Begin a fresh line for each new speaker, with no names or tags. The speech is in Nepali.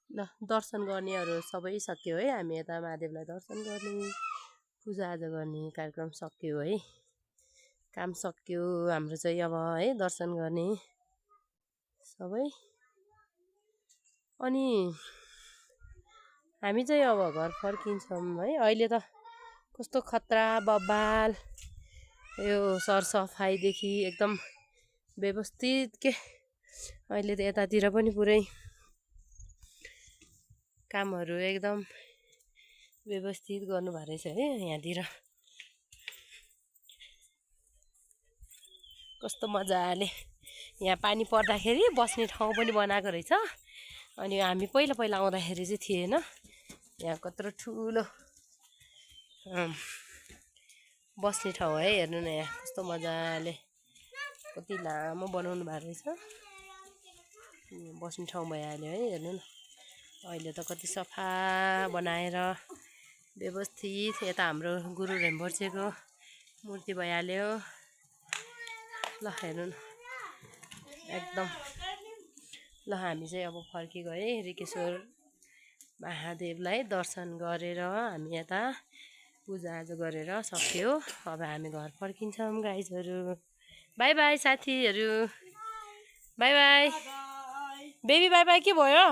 ल दर्शन गर्नेहरू सबै सक्यो है। हामी यता महादेवलाई दर्शन गर्ने पूजाआजा गर्ने कार्यक्रम सक्यो है। काम सक्यो हाम्रो चाहिँ अब है दर्शन गर्ने सबै। अनि हामी चाहिँ अब घर फर्किन्छौँ है। अहिले त कस्तो खतरा बब्बाल यो सरसफाइदेखि एकदम व्यवस्थित के अहिले त यतातिर पनि पुरै कामहरू एकदम व्यवस्थित गर्नुभएको रहेछ है। यहाँतिर कस्तो मजाले यहाँ पानी पर्दाखेरि बस्ने ठाउँ पनि बनाएको रहेछ। अनि हामी पहिला पहिला आउँदाखेरि चाहिँ थिएन। यहाँ कत्रो ठुलो बस्ने ठाउँ है। हेर्नु न यहाँ कस्तो मजाले कति लामो बनाउनु भएको रहेछ। बस्ने ठाउँ भइहाल्यो है। हेर्नु न अहिले त कति सफा बनाएर व्यवस्थित। यता हाम्रो गुरु रेम्भोर्छेको मूर्ति भइहाल्यो। ल हेर्नु न एकदम। ल हामी चाहिँ अब फर्किगयो है। रिकेश्वर महादेवलाई दर्शन गरेर हामी यता पूजाआजा गरेर सक्यो। अब हामी घर फर्किन्छौँ गाइजहरू। बाई बाई साथीहरू, by by. Baby by by के भयो?